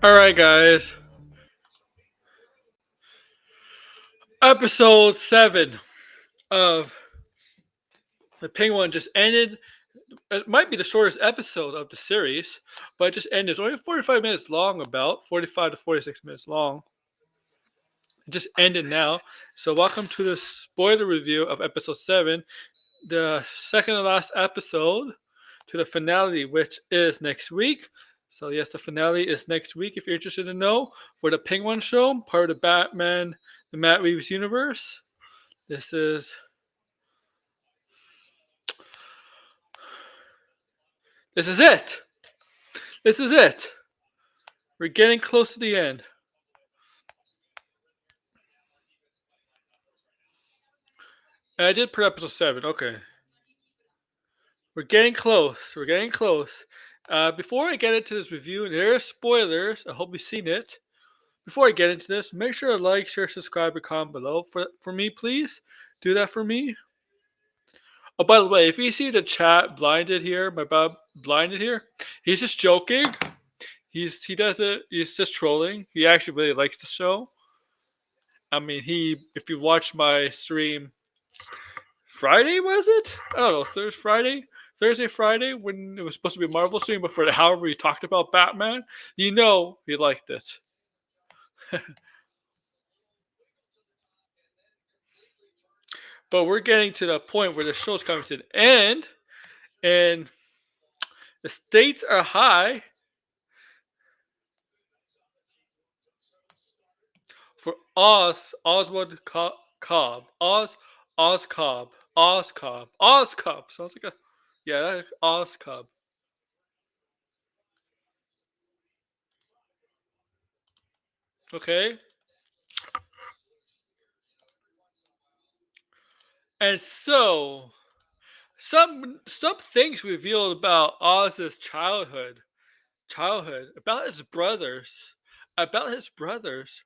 All right, guys. Episode 7 of The Penguin just ended. It might be the shortest episode of the series, but it just ended. It's only 45 minutes long, about 45 to 46 minutes long. It just ended now. So, welcome to the spoiler review of episode 7, the second to last episode to the finale, which is next week. So, yes, the finale is next week if you're interested to know for the Penguin Show, part of the Batman, the Matt Reeves universe. This is This is it. This is it. We're getting close to the end. And I did put episode 7. Okay. We're getting close. We're getting close. Before I get into this review, and there are spoilers. I hope you've seen it. Before I get into this, make sure to like, share, subscribe, and comment below for me, please. Do that for me. Oh, by the way, if you see the chat blinded here, my Bob blinded here, he's just joking. He does it. He's just trolling. He actually really likes the show. I mean, if you watch my stream Friday, was it? I don't know. Thursday, Friday, when it was supposed to be a Marvel stream, but for the however he talked about Batman, you know he liked it. But we're getting to the point where the show's coming to the end, and the stakes are high for Cobb. Oz Cobb. Oz Cobb. Sounds like a Oz Cobb. Okay. And so some things revealed about Oz's childhood, about his brothers, about his brothers.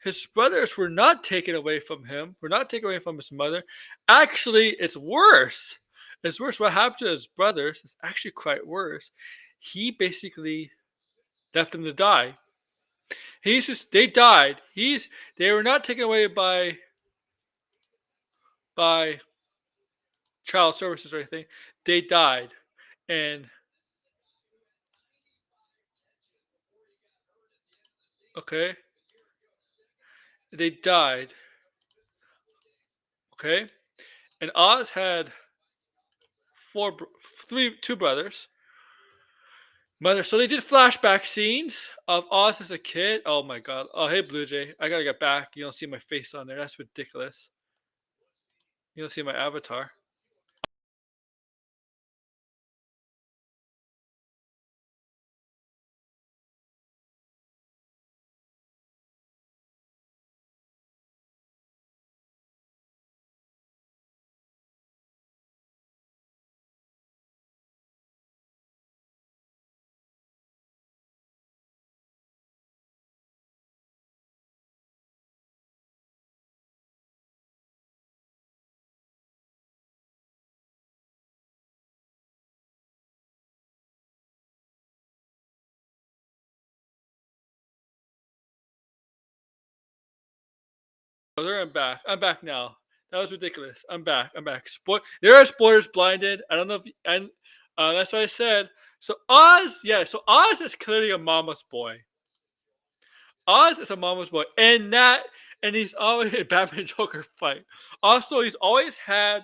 His brothers were not taken away from him, were not taken away from his mother. Actually, it's worse. It's worse. What happened to his brothers is actually quite worse. He basically left them to die. They died. They were not taken away by child services or anything. They died. And okay, they died. Okay, and Oz had two brothers, mother. So they did flashback scenes of Oz as a kid. Oh my god. Oh hey Blue Jay, I gotta get back. You don't see my face on there. That's ridiculous. You don't see my avatar. Brother, I'm back. I'm back now. That was ridiculous. I'm back. I'm back. There are spoilers blinded. I don't know if and that's what I said. So Oz, yeah. So Oz is clearly a mama's boy. Oz is a mama's boy, and he's always a Batman Joker fight. Also, he's always had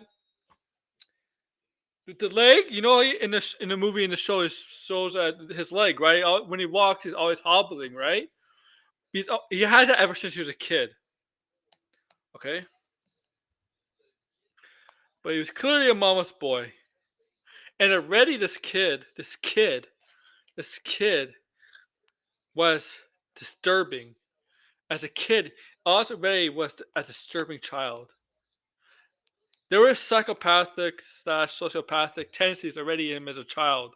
the leg. You know, in the movie in the show, it shows his leg, right? When he walks, he's always hobbling, right? He has that ever since he was a kid. Okay, but he was clearly a mama's boy, and already this kid was disturbing. As a kid, Oz already was a disturbing child. There were psychopathic slash sociopathic tendencies already in him as a child.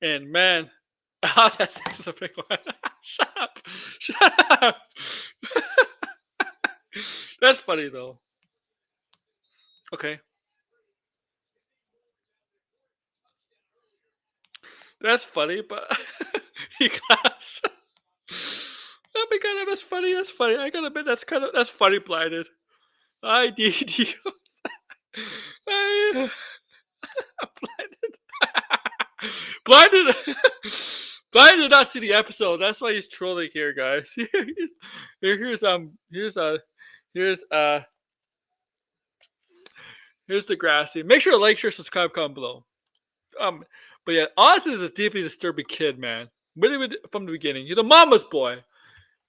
And man, Oz has sex with a big one. Shut up. Shut up. That's funny though. Okay. That's funny, but he claps. Oh my god, that's funny. That's funny. I gotta admit, that's funny. Blinded. I did. I blinded. Blinded. Blinded did not see the episode. That's why he's trolling here, guys. Here's here's the grassy. Make sure to like, share, subscribe, comment below. Um, but yeah, Oz is a deeply disturbing kid, man. Really, from the beginning, he's a mama's boy.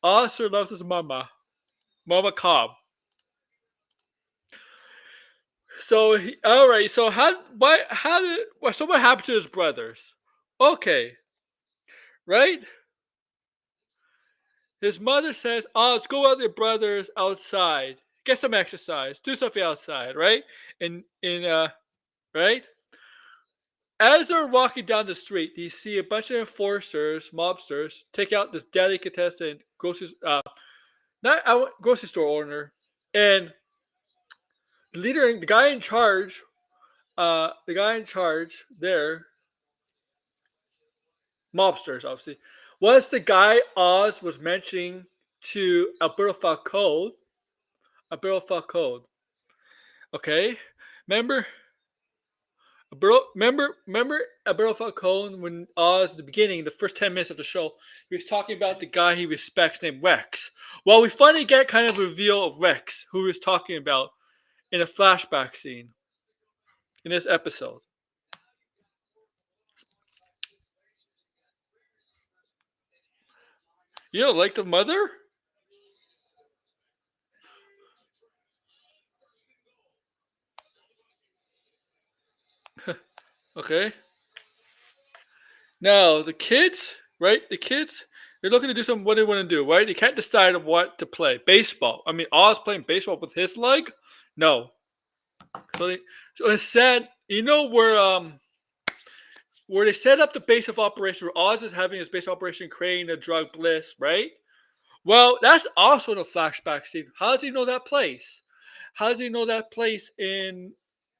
Oz sure loves his mama, Mama Cobb. So, all right. So what happened to his brothers? Okay, right? His mother says, "Oh, let's go out with your brothers outside, get some exercise, do something outside, right?" In right. As they're walking down the street, you see a bunch of enforcers, mobsters, take out this delicatessen grocery store owner, and the guy in charge, there, mobsters, obviously, was the guy Oz was mentioning to Alberto Falcone. Alberto Falcone. Okay, remember? Remember Alberto Falcone when Oz at the beginning, the first 10 minutes of the show, he was talking about the guy he respects named Rex. Well, we finally get kind of a reveal of Rex, who he was talking about in a flashback scene in this episode. You don't like the mother? Okay. Now the kids, right? The kids, they're looking to do something. What they want to do, right? They can't decide on what to play. Baseball. I mean, Oz playing baseball with his leg. No. So instead, you know where they set up the base of operation, where Oz is having his base of operation, creating a drug bliss, right? Well, that's also the flashback scene. How does he know that place? How does he know that place in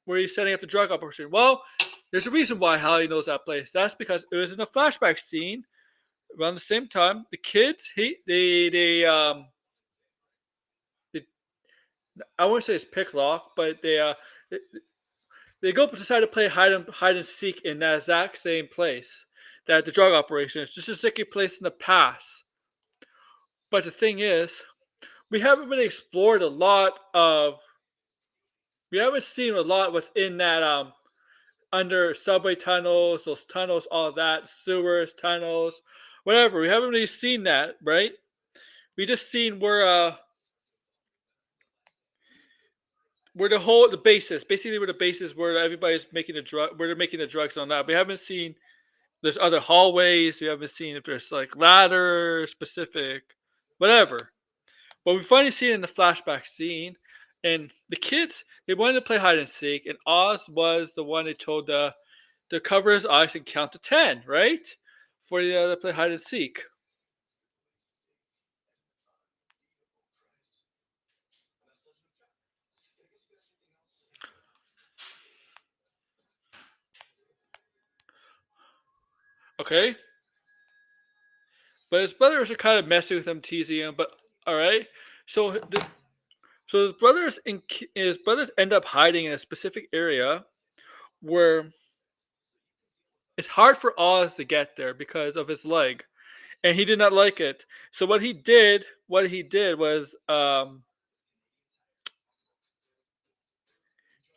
where he's setting up the drug operation? Well, there's a reason why Holly knows that place. That's because it was in a flashback scene around the same time. The kids, they I wouldn't say it's pick lock, but they go decide to play hide and seek in that exact same place that the drug operation is. Just a sticky place in the past. But the thing is, we haven't really explored a lot of. We haven't seen a lot what's in that under subway tunnels, those tunnels, all that, sewers, tunnels, whatever. We haven't really seen that, right? We just seen where the basis, basically where the basis where everybody's making the drug, where they're making the drugs on that. We haven't seen there's other hallways. We haven't seen if there's like ladder specific, whatever. But we finally see it in the flashback scene, and the kids they wanted to play hide and seek, and Oz was the one they told to cover his eyes and count to 10, right? For the to play hide and seek. Okay, but his brothers are kind of messing with him, teasing him. But all right, so his brothers end up hiding in a specific area where it's hard for Oz to get there because of his leg, and he did not like it. So what he did was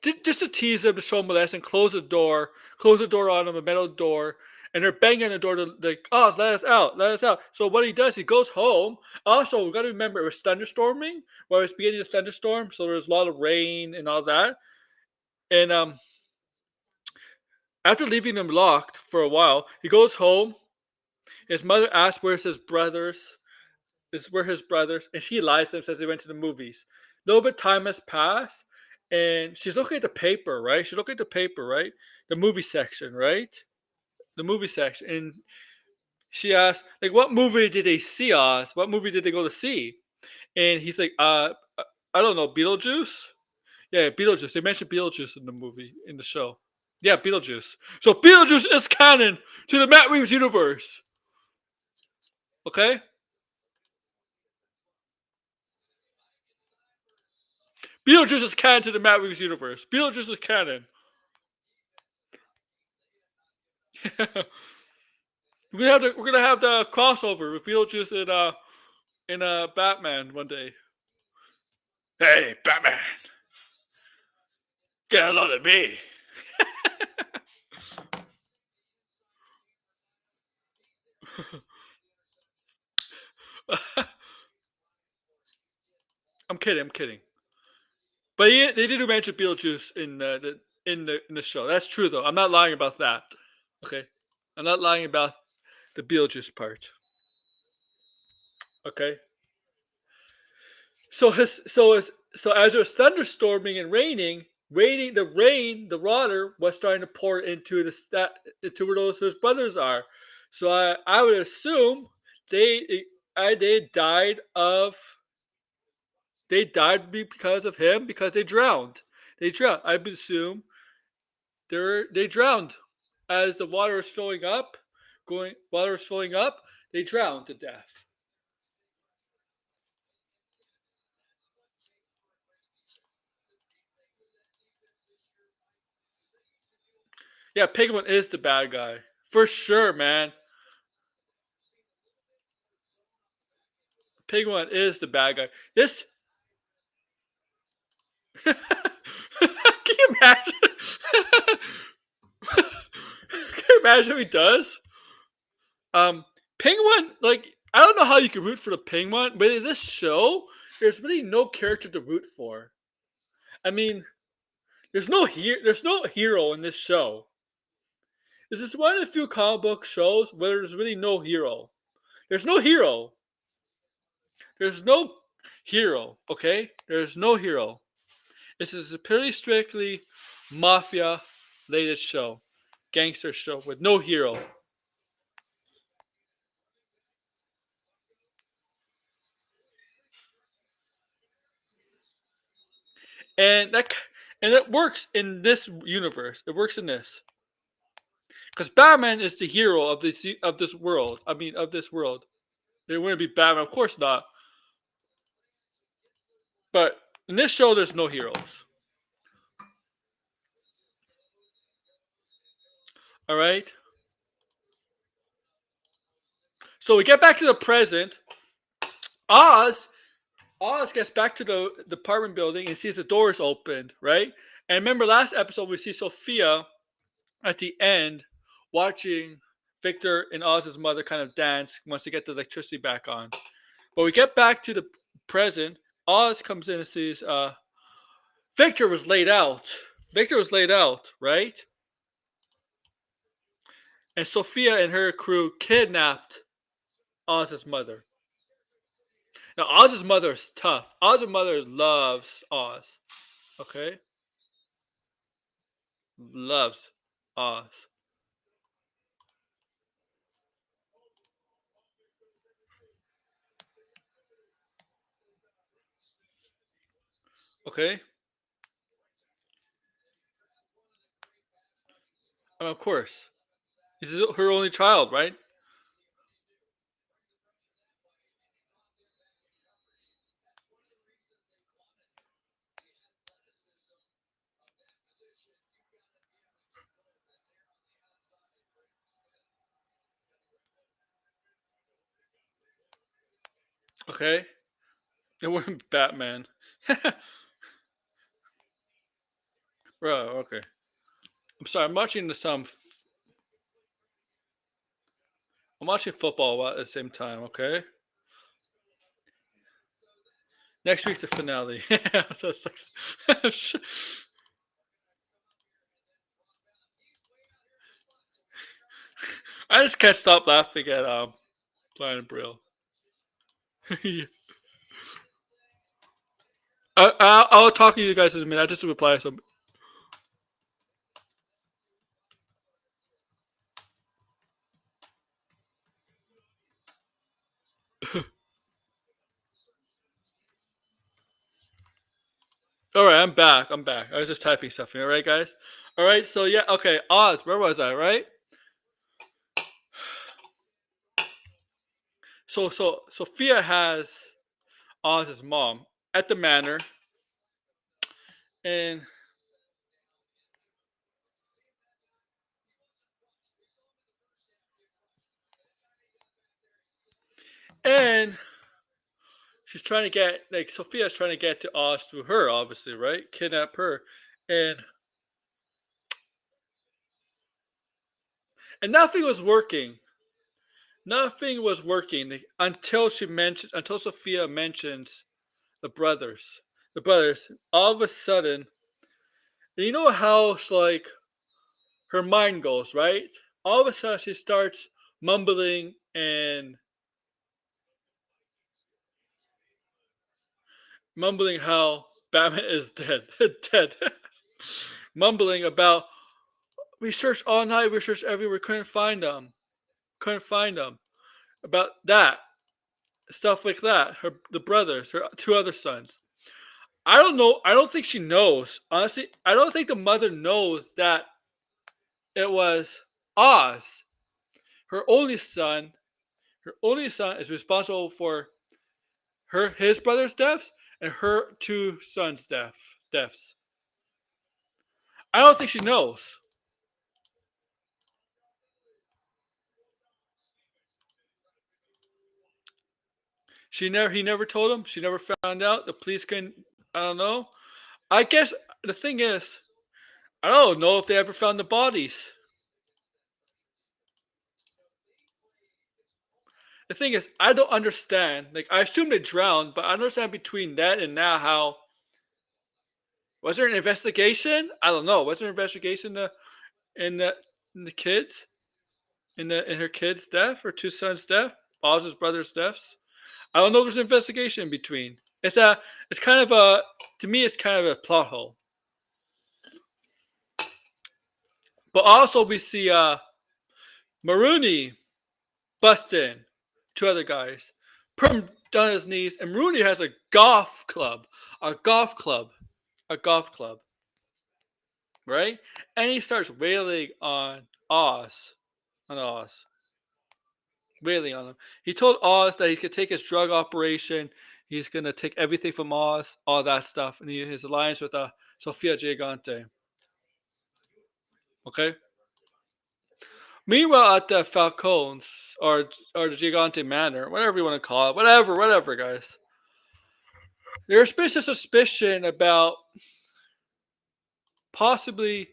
just to tease him, to show him a lesson, close the door on him, a metal door, and they're banging on the door to like, oh, let us out, let us out. So what he does, he goes home. Also, we got to remember it was thunderstorming, where it was beginning of thunderstorm, so there was a lot of rain and all that. And after leaving them locked for a while, he goes home. His mother asks where's his brothers. Is where his brothers, and she lies to him, says they went to the movies. A little bit time has passed, and she's looking at the paper, right? She's looking at the paper, right? The movie section, right? The movie section, and she asks, like, what movie did they see, Oz? What movie did they go to see? And he's like, I don't know, Beetlejuice? Yeah, Beetlejuice. They mentioned Beetlejuice in the movie, in the show. Yeah, Beetlejuice. So Beetlejuice is canon to the Matt Reeves universe. Okay? Beetlejuice is canon to the Matt Reeves universe. Beetlejuice is canon. we're gonna have the crossover with Beetlejuice and Batman one day. Hey, Batman, get a load of me. I'm kidding. I'm kidding. But they did mention Beetlejuice in the show. That's true though. I'm not lying about that. Okay, I'm not lying about the Beetlejuice part. Okay. So as it was thunderstorming and the water was starting to pour into where those his brothers are. So I would assume they they died because of him because they drowned. They drowned. I would assume they drowned as the water is filling up, water is filling up. They drowned to death. Yeah, Penguin is the bad guy for sure, man. Penguin is the bad guy. This can you imagine? Can you imagine if he does? Penguin, like I don't know how you can root for the Penguin, but in this show, there's really no character to root for. I mean, there's no hero in this show. This is one of the few comic book shows where there's really no hero. There's no hero. There's no hero. Okay, there's no hero. This is a pretty strictly mafia related show, gangster show with no hero. And and it works in this universe. It works in this because Batman is the hero of this world. I mean, of this world. They wouldn't be Batman, of course not. But in this show, there's no heroes. All right. So we get back to the present. Oz Oz gets back to the apartment building and sees the doors opened, right? And remember last episode we see Sophia at the end watching Victor and Oz's mother kind of dance once they get the electricity back on. But we get back to the present. Oz comes in and sees Victor was laid out. Victor was laid out, right? And Sophia and her crew kidnapped Oz's mother. Now Oz's mother is tough. Oz's mother loves Oz. Okay? Loves Oz. Okay? And of course. This is her only child, right? Okay? It wasn't Batman. Bro, okay. I'm sorry, I'm watching football at the same time, okay? Next week's the finale. So it's like- I just can't stop laughing at Lion Brill. Yeah. I'll talk to you guys in a minute. I just reply some. All right, I'm back. I'm back. I was just typing stuff. All right, guys. All right. So yeah. Okay. Oz. Where was I? Right. So Sophia has Oz's mom at the manor, and and she's trying to get like Sophia's trying to get to Oz through her, obviously, right? Kidnap her, and nothing was working. Nothing was working until until Sophia mentions the brothers. The brothers. All of a sudden, and you know how like her mind goes, right? All of a sudden, she starts mumbling and mumbling how Batman is dead, dead. Mumbling about we searched all night, we searched everywhere, couldn't find them. About that stuff like that. The brothers, her two other sons. I don't know. I don't think she knows. Honestly, I don't think the mother knows that it was Oz, her only son. Her only son is responsible for his brother's deaths and her two sons' deaths. I don't think she knows. He never told him. She never found out. The police can I don't know. I guess the thing is, I don't know if they ever found the bodies. The thing is, I don't understand. Like I assume they drowned, but I understand between that and now how was there an investigation? I don't know. Was there an investigation in the in the kids in her kid's death or two sons' death, Oz's brother's deaths? I don't know. If there's an investigation in between. It's kind of a to me. It's kind of a plot hole. But also we see Maruni bust in, two other guys, put him down on his knees, and Maruni has a golf club, a golf club, right? And he starts wailing Oz, on Oz, wailing on him. He told Oz that he could take his drug operation. He's gonna take everything from Oz, all that stuff, and his alliance with Sofia Gigante. Okay. Meanwhile, at the Falcons or the Gigante Manor, whatever you want to call it, whatever, guys. There's been a suspicion about possibly,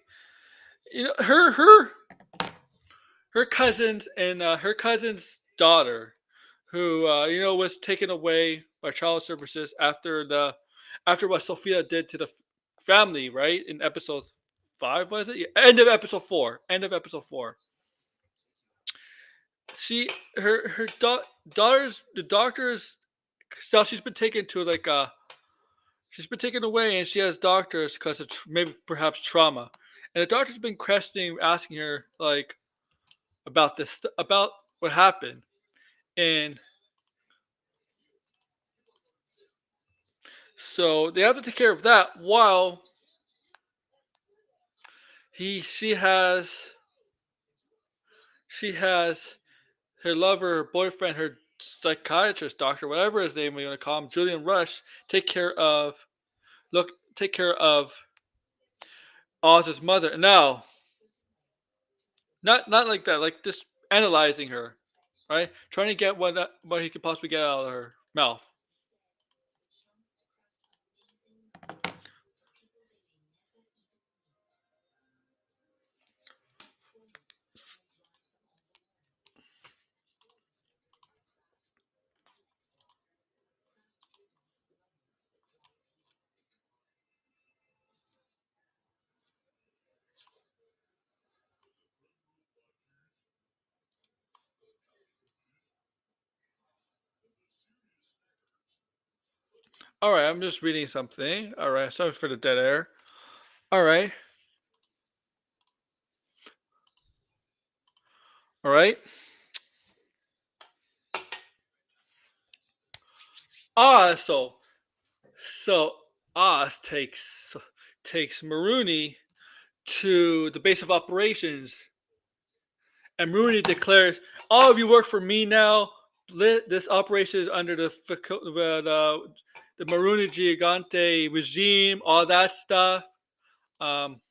her cousins and her cousin's daughter, who was taken away by child services after what Sophia did to the family, right in episode 5, was it? Yeah, end of episode 4. End of episode 4. She her daughter's the doctors. So she's been taken to like she's been taken away and she has doctors because of maybe perhaps trauma, and the doctor's been questioning, asking her like about about what happened, and so they have to take care of that while he she has her lover, her boyfriend, her psychiatrist, doctor, whatever his name we want to call him, Julian Rush, take care of take care of Oz's mother. No, not like that. Like just analyzing her, right? Trying to get what he could possibly get out of her mouth. All right, I'm just reading something. All right, sorry for the dead air. All right, all right. So so Oz takes Maruni to the base of operations, and Maruni declares, "All of you work for me now. This operation is under the Maruni Gigante regime. All that stuff." Um,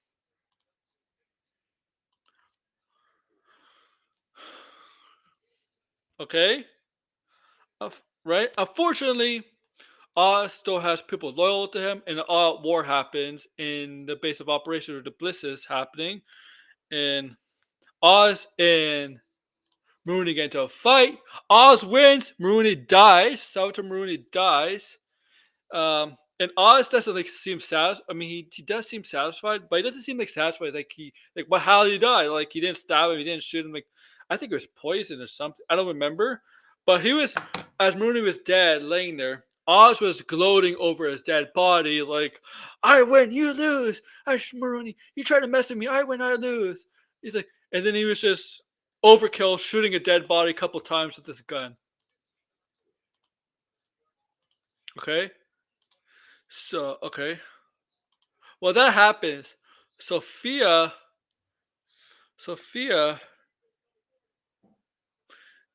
okay, right. Unfortunately, Oz still has people loyal to him, and all war happens in the base of operations, or the Bliss is happening, and Oz and Maruni get into a fight. Oz wins. Maruni dies. Salvatore Maruni dies. And Oz doesn't like seem sad. I mean, he does seem satisfied, but he doesn't seem like satisfied. But how did he die? Like he didn't stab him. He didn't shoot him. Like I think it was poison or something. I don't remember. But he was, as Maruni was dead, laying there. Oz was gloating over his dead body, like, "I win, you lose. Maruni, you try to mess with me. I win, I lose." He's like, and then he was just overkill, shooting a dead body a couple times with his gun. Okay, so okay, well that happens. Sophia, Sophia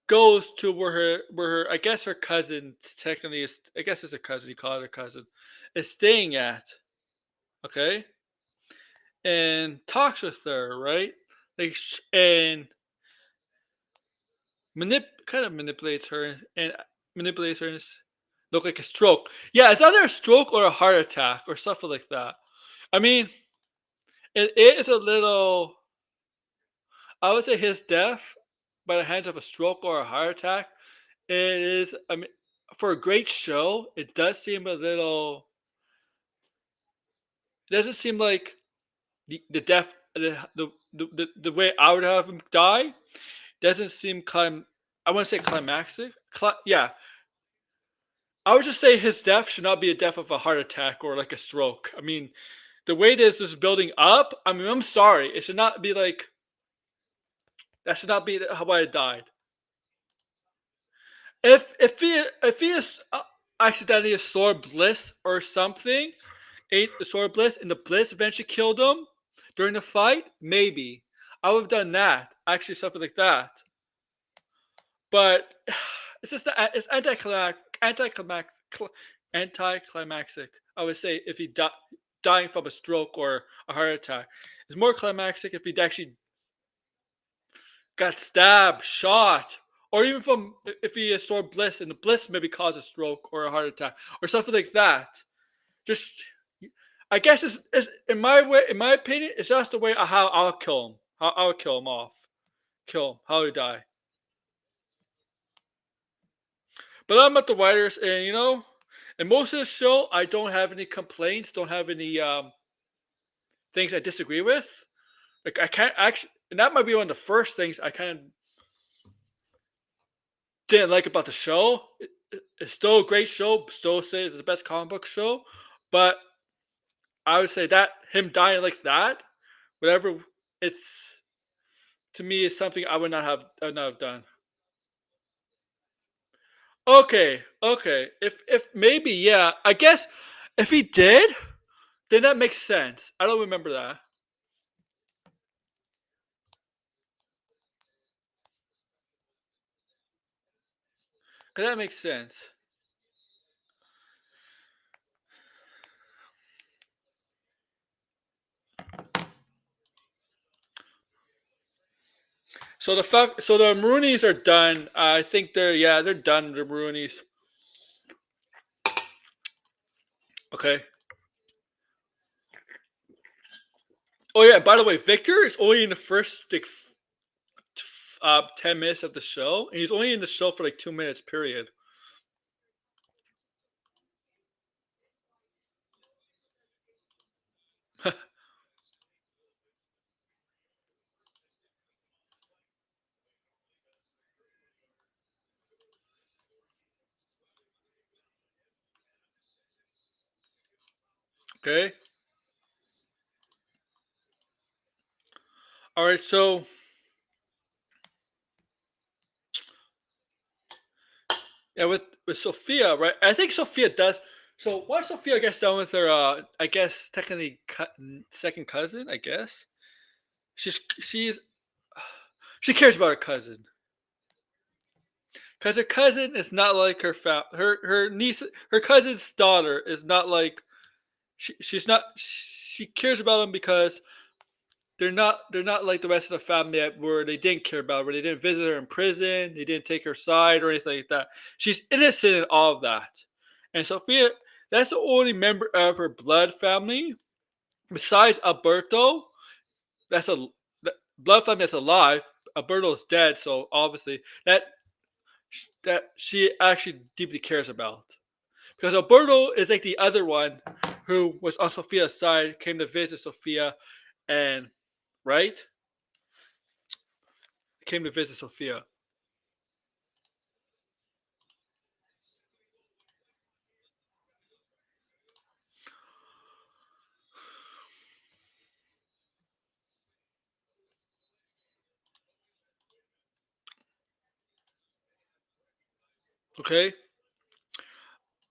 goes to where I guess her cousin technically is. I guess it's a cousin. You call it a cousin. Is staying at. Okay, and talks with her, right? Like and kind of manipulates her and manipulates her and look like a stroke. Yeah, it's either a stroke or a heart attack or something like that. I mean, it is a little. I would say his death by the hands of a stroke or a heart attack. It is. I mean, for a great show, it does seem a little. It doesn't seem like the death the way I would have him die doesn't seem I want to say climactic. Yeah, I would just say his death should not be a death of a heart attack or like a stroke. I mean, the way this is building up. I mean, I'm sorry, it should not be like that. Should not be how I died. If he is accidentally a sword bliss or something, ate the sword bliss, and the bliss eventually killed him during the fight, maybe I would have done that. Actually, something like that. But it's just it's anticlimactic. I would say if he dying from a stroke or a heart attack, it's more climactic if he actually got stabbed, shot, or even from if he is sore bliss and the bliss maybe caused a stroke or a heart attack or something like that. Just, I guess it's in my way, in my opinion, it's just the way of how I'll kill him, how I'll kill him off, kill him, how he die. But I'm at the writers, and in most of the show, I don't have any complaints, don't have any things I disagree with. Like I can't actually, and that might be one of the first things I kind of didn't like about the show. It's still a great show. Still says it's the best comic book show, but I would say that him dying like that, whatever, it's to me is something I would not have done. Okay, okay. If maybe yeah, I guess if he did, then that makes sense. I don't remember that. 'Cause that makes sense. So the Maroonies are done. I think they're done. The Maroonies. Okay. Oh yeah. By the way, Victor is only in the first 10 minutes of the show, and he's only in the show for like 2 minutes. Period. Okay. All right. So yeah, with Sophia, right? I think Sophia does. So once Sophia gets done with her, I guess technically second cousin, I guess she's she cares about her cousin because her cousin is not like her niece, her cousin's daughter is not like she's not she cares about them because they're not like the rest of the family where they didn't care about her, where they didn't visit her in prison, they didn't take her side or anything like that. She's innocent in all of that. And Sophia, that's the only member of her blood family besides Alberto. That's a blood family that's alive. Alberto's dead, so obviously that she actually deeply cares about. Because Alberto is like the other one who was on Sophia's side, came to visit Sophia, and right came to visit Sophia. Okay,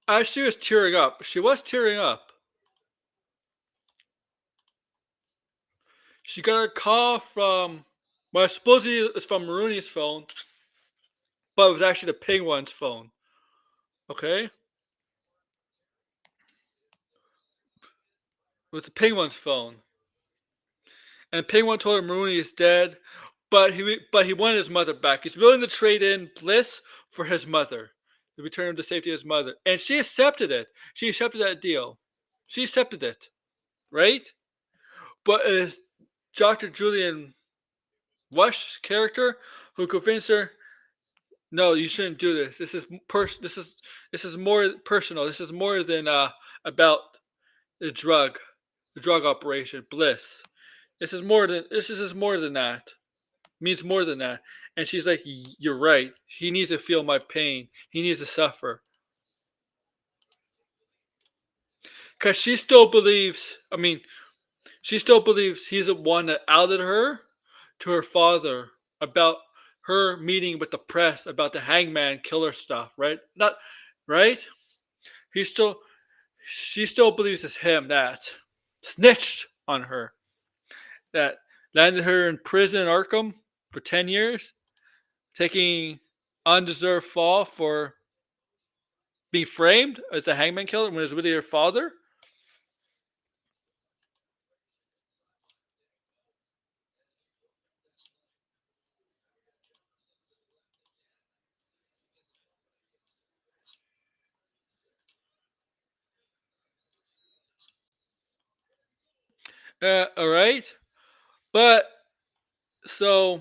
as she was tearing up, she was tearing up. She got a call from, well, supposedly it's from Rooney's phone, but it was actually the Penguin's phone. Okay, it was the Penguin's phone, and Penguin told him Rooney is dead, but he wanted his mother back. He's willing to trade in Bliss for his mother, to return him to safety of his mother, and she accepted it. She accepted that deal. She accepted it, right? But it's Dr. Julian Rush's character who convinced her, no, you shouldn't do this. This is more personal. This is more than about the drug, the drug operation, Bliss. This is more than that. Means more than that. And she's like, you're right. He needs to feel my pain. He needs to suffer. Cause she still believes. I mean, she still believes he's the one that outed her to her father about her meeting with the press about the hangman killer stuff, right? Not right? He still she still believes it's him that snitched on her, that landed her in prison in Arkham for 10 years, taking undeserved fall for being framed as a hangman killer when it was really her father. All right. But so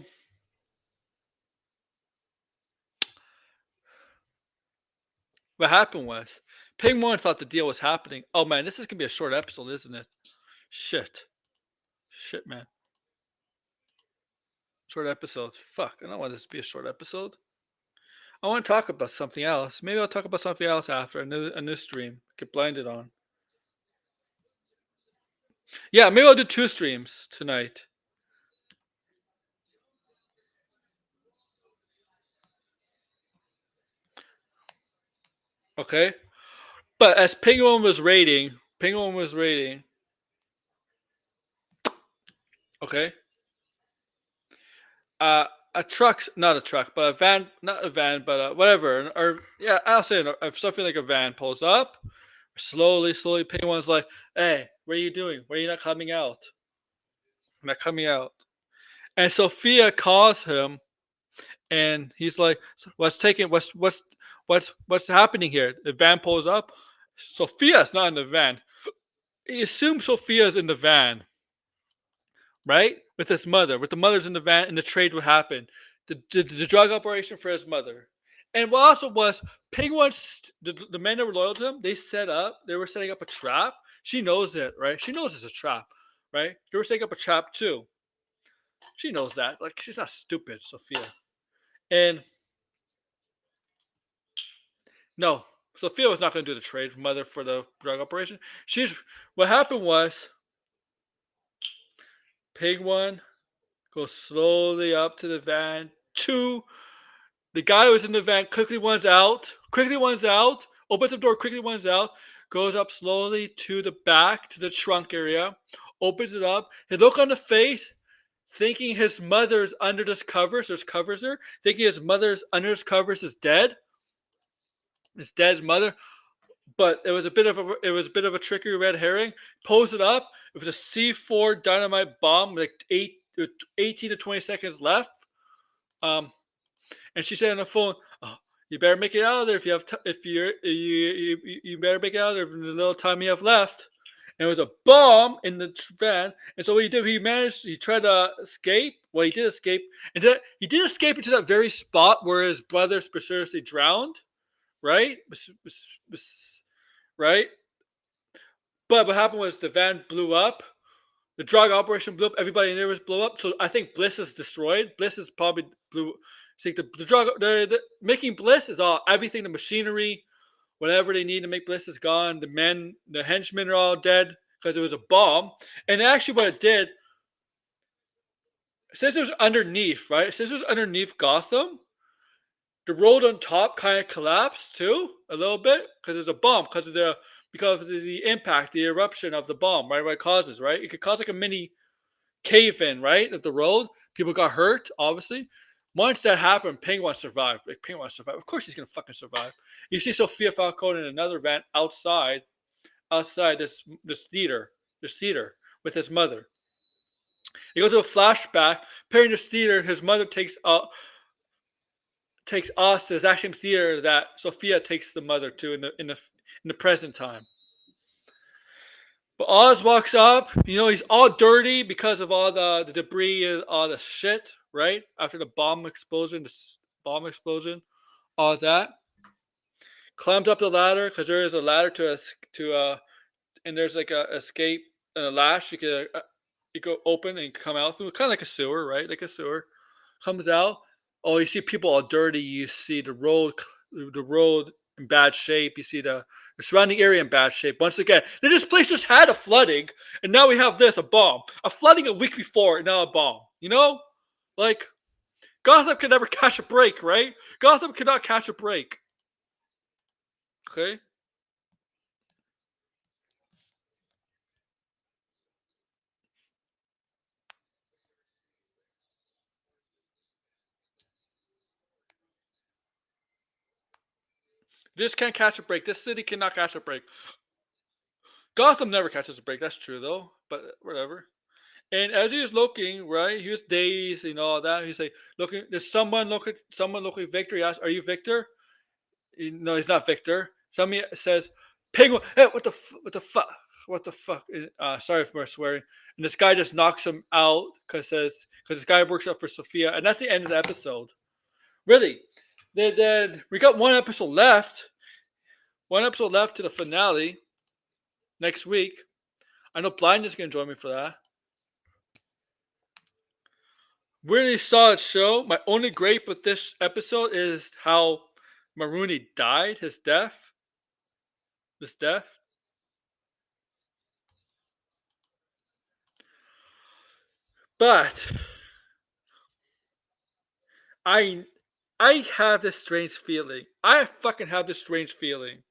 what happened was Ping One thought the deal was happening. Oh man, this is gonna be a short episode, isn't it? Shit. Shit, man. Short episode. Fuck. I don't want this to be a short episode. I want to talk about something else. Maybe I'll talk about something else after a new stream. Get blinded on. Yeah, maybe I'll do two streams tonight. Okay. But as Penguin was rating. Okay. Uh, a truck's not a truck, but a van, not a van, but whatever, or yeah, I'll say something like a van pulls up, slowly, slowly. Penguin's like, "Hey, what are you doing? Why are you not coming out? I'm not coming out." And Sophia calls him, and he's like, "What's taking? What's happening here?" The van pulls up. Sophia's not in the van. He assumes Sophia's in the van, right? With his mother, with the mother's in the van, and the trade would happen. The drug operation for his mother. And what also was Penguin's the men that were loyal to him, they were setting up a trap. She knows it, right? She knows it's a trap, right? They were setting up a trap too. She knows that. Like she's not stupid, Sophia. And no. Sophia was not going to do the trade mother for the drug operation. What happened was Pig One goes slowly up to the van. Two, the guy who was in the van quickly one's out, opens the door, quickly one's out, goes up slowly to the back, to the trunk area, opens it up. His look on the face, thinking his mother's under this covers, there's covers there, thinking his mother's under his covers is dead. His dead mother. But it was a bit of a tricky red herring. Pulls it up. It was a C4 dynamite bomb, like 18 to 20 seconds left. And she said on the phone, "Oh, you better make it out of there if you have you better make it out of there in the little time you have left." And it was a bomb in the van. And so what he did, he tried to escape. Well, he did escape, and he did escape into that very spot where his brother mysteriously drowned, right? Right? But what happened was the van blew up. The drug operation blew up. Everybody in there was blew up. So I think Bliss is destroyed. Bliss is probably blew. See, the making Bliss is all everything. The machinery, whatever they need to make Bliss is gone. The henchmen are all dead because it was a bomb. And actually, what it did, since it was underneath, right? Since it was underneath Gotham, the road on top kind of collapsed too a little bit because there's a bomb because of the impact, the eruption of the bomb, right? What it causes, right? It could cause like a mini cave in, right, of the road. People got hurt, obviously. Once that happened, Penguin survived. Like Penguin survived. Of course he's gonna fucking survive. You see Sophia Falcone in another van outside this theater with his mother. He goes to a flashback. Apparently, this theater, his mother takes us to the exact same theater that Sophia takes the mother to in the present time. But Oz walks up. He's all dirty because of all the debris, all the shit, right? After the bomb explosion, all that. Climbs up the ladder because there is a ladder and there's like a escape and a latch you could open and come out through, kind of like a sewer, right? Like a sewer. Comes out. Oh, you see people all dirty. You see the road in bad shape. You see the surrounding area in bad shape. Once again, this place just had a flooding, and now we have a bomb. A flooding a week before, and now a bomb. Like Gotham can never catch a break, right? Gotham cannot catch a break. Okay. This can't catch a break. This city cannot catch a break. Gotham never catches a break. That's true, though. But whatever. And as he was looking, right, he was dazed and all that. He's like, looking. There's someone looking. Victor. He asks, "Are you Victor?" No, he's not Victor. Somebody says, "Penguin." Hey, what the fuck? What the fuck? Sorry for swearing. And this guy just knocks him out because this guy works out for Sophia, and that's the end of the episode. Really, then we got one episode left. One episode left to the finale next week. I know Blind is going to join me for that. Really solid show. My only gripe with this episode is how Maruni died. His death. But I have this strange feeling. I fucking have this strange feeling.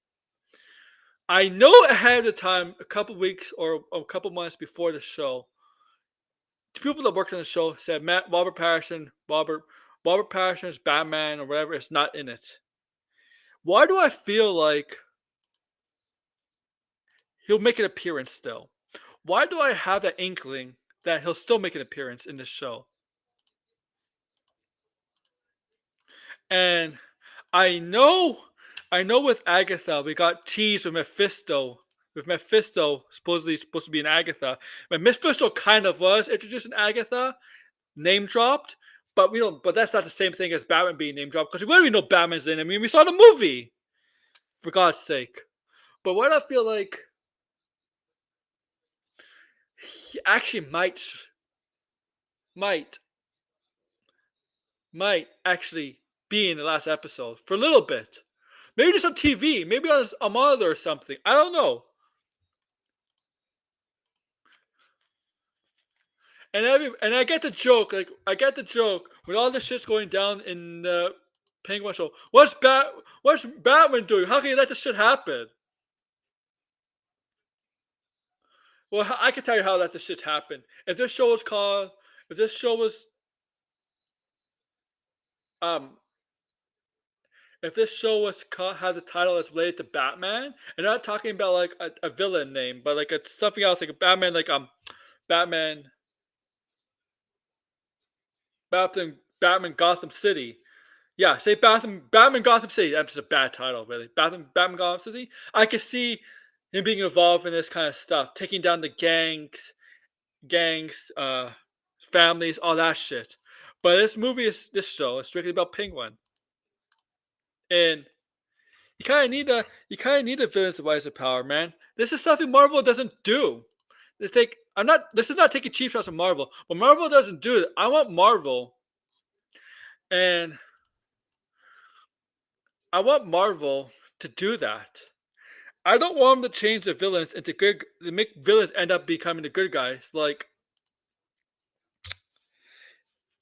I know ahead of time, a couple weeks or a couple months before the show, the people that worked on the show said Robert Pattinson's Batman or whatever is not in it. Why do I feel like he'll make an appearance still? Why do I have that inkling that he'll still make an appearance in this show? And I know with Agatha, we got teased with Mephisto. With Mephisto supposedly supposed to be in Agatha. But Mephisto kind of was introduced in Agatha, name dropped, but we don't. But that's not the same thing as Batman being name dropped because we already know Batman's in it. I mean, we saw the movie, for God's sake. But what I feel like he actually might actually be in the last episode for a little bit. Maybe just on TV. Maybe on a monitor or something. I don't know. And I get the joke. Like I get the joke when all this shit's going down in the Penguin show. What's Batman doing? How can you let this shit happen? Well, I can tell you how that this shit happened. If this show was called, if this show was, um, if this show was called, had the title that's related to Batman, and not talking about like a villain name, but like it's something else, like a Batman, like Batman, Batman Gotham City. Yeah, say Batman Gotham City. That's just a bad title, really. Batman Gotham City. I could see him being involved in this kind of stuff, taking down the gangs, families, all that shit. But this show is strictly about Penguin, and you kind of need a villain's device of power, man. This is something Marvel doesn't do. It's like I'm not. This is not taking cheap shots at Marvel, but Marvel doesn't do it. I want Marvel, and I want Marvel to do that. I don't want them to change the villains into good. To make villains end up becoming the good guys, like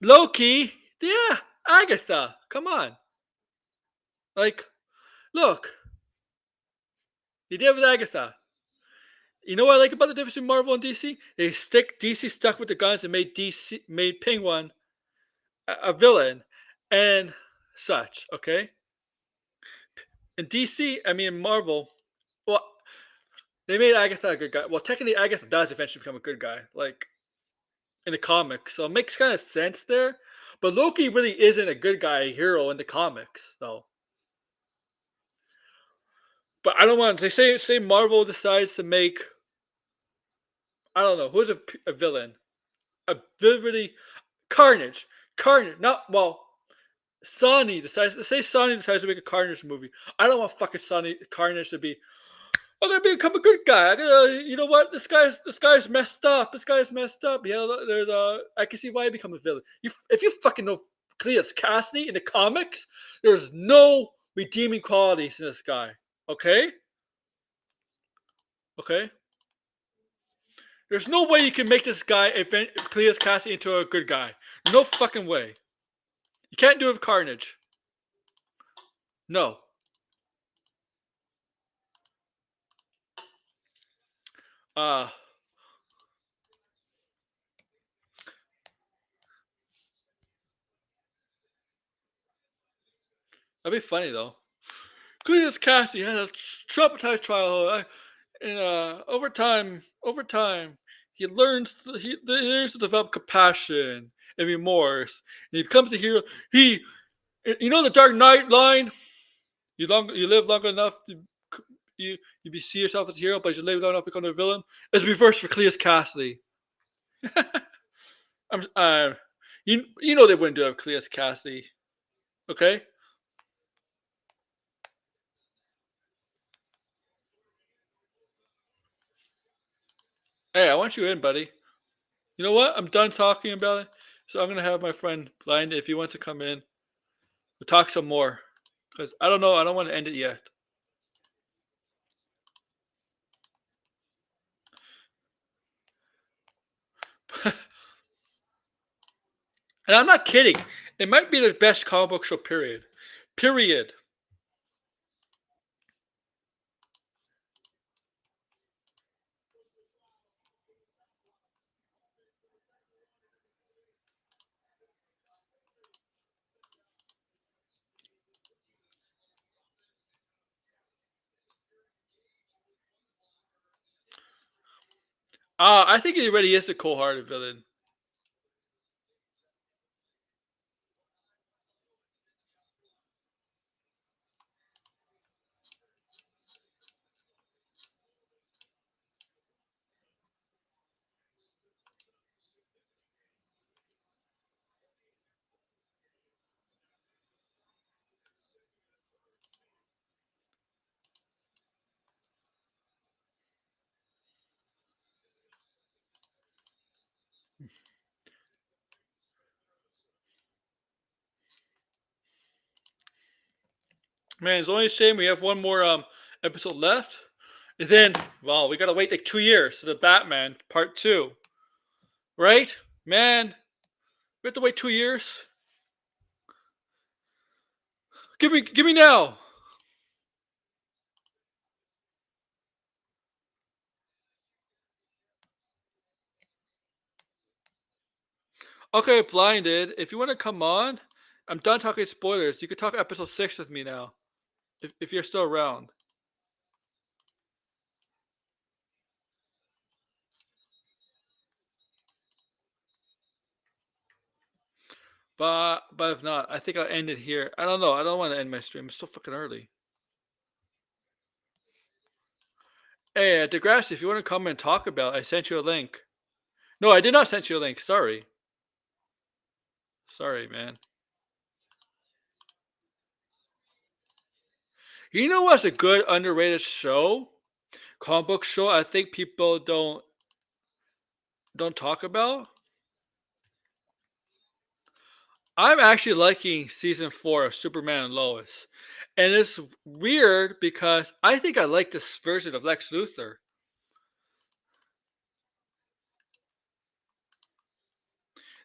Loki. Yeah, Agatha. Come on, like look, he did with Agatha. You know what I like about the difference between Marvel and DC? DC stuck with the guns and made Penguin a villain and such. Okay, in DC, I mean Marvel. Well, they made Agatha a good guy. Well, technically, Agatha does eventually become a good guy, like in the comics, so it makes kind of sense there. But Loki really isn't a good guy hero in the comics, though. But I don't want. They say Marvel decides to make. I don't know who's a villain. A really Carnage. Carnage. Not well. Sony decides. Say Sony decides to make a Carnage movie. I don't want fucking Sony Carnage to be. I'm gonna become a good guy. You know what? This guy's messed up. This guy's messed up. Yeah, there's I can see why he become a villain. If you fucking know Cletus Cassidy in the comics, there's no redeeming qualities in this guy. Okay, okay. There's no way you can make this guy Cletus Cassidy into a good guy. No fucking way. You can't do it with Carnage. No. Uh that'd be funny though. Cletus Cassidy had a traumatized childhood. And over time, he learns to develop compassion and remorse, and he becomes a hero. You know, the Dark Knight line. You live long enough to see yourself as a hero, but you live long enough to become a villain. It's reversed for Cletus Cassidy. I'm you know they wouldn't do it with Cletus Cassidy. Okay. Hey, I want you in, buddy. You know what? I'm done talking about it, so I'm gonna have my friend Blind if he wants to come in. We'll talk some more because I don't know. I don't want to end it yet. And I'm not kidding. It might be the best comic book show. Period. Period. I think he already is a cold-hearted villain. Man, it's only a shame we have one more episode left. And then, well, we gotta wait like 2 years to the Batman Part 2. Right? Man, we have to wait 2 years. Give me now. Okay, blinded. If you want to come on, I'm done talking spoilers. You can talk episode 6 with me now. If you're still around. But if not, I think I'll end it here. I don't know. I don't want to end my stream. It's so fucking early. Hey, Degrassi, if you want to come and talk about, I sent you a link. No, I did not send you a link. Sorry. Sorry, man. You know what's a good underrated show? Comic book show I think people don't talk about? I'm actually liking season 4 of Superman and Lois. And it's weird because I think I like this version of Lex Luthor.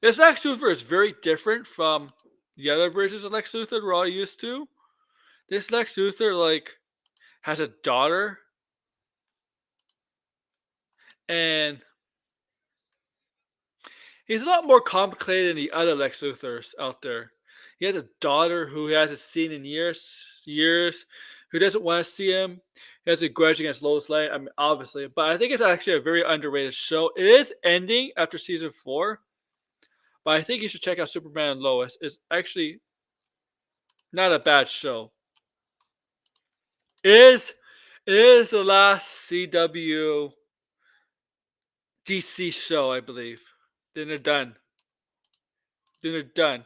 This Lex Luthor is very different from the other versions of Lex Luthor we're all used to. This Lex Luthor has a daughter, and he's a lot more complicated than the other Lex Luthors out there. He has a daughter who he hasn't seen in years, who doesn't want to see him. He has a grudge against Lois Lane. I mean, obviously, but I think it's actually a very underrated show. It is ending after season 4, but I think you should check out Superman and Lois. It's actually not a bad show. It is the last CW DC show, I believe. Then they're done. Then they're done.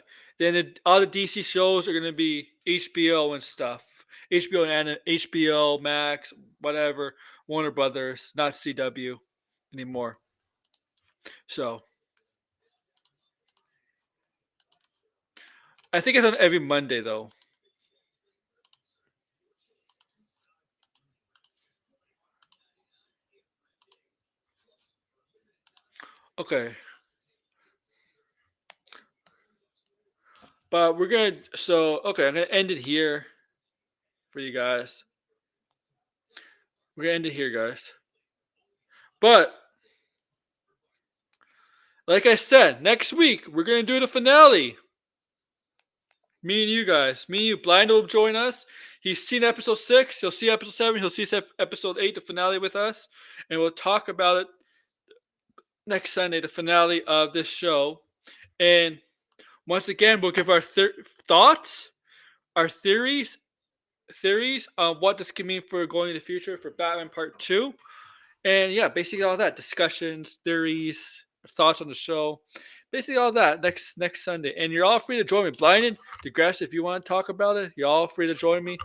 All the DC shows are gonna be HBO and stuff. HBO and HBO Max, whatever, Warner Brothers, not CW anymore. So I think it's on every Monday though. Okay, but we're gonna okay. I'm gonna end it here for you guys. We're gonna end it here, guys. But like I said, next week we're gonna do the finale. Me and you guys. Me and you. Blind will join us. He's seen episode 6. He'll see episode 7. He'll see episode 8, the finale with us. And we'll talk about it next Sunday, the finale of this show. And once again, we'll give our thoughts, our theories on what this can mean for going in the future for Batman Part 2. And yeah, basically all that. Discussions, theories, thoughts on the show. Basically all that next Sunday. And you're all free to join me. Blinded, Degrassi, if you want to talk about it, you're all free to join me.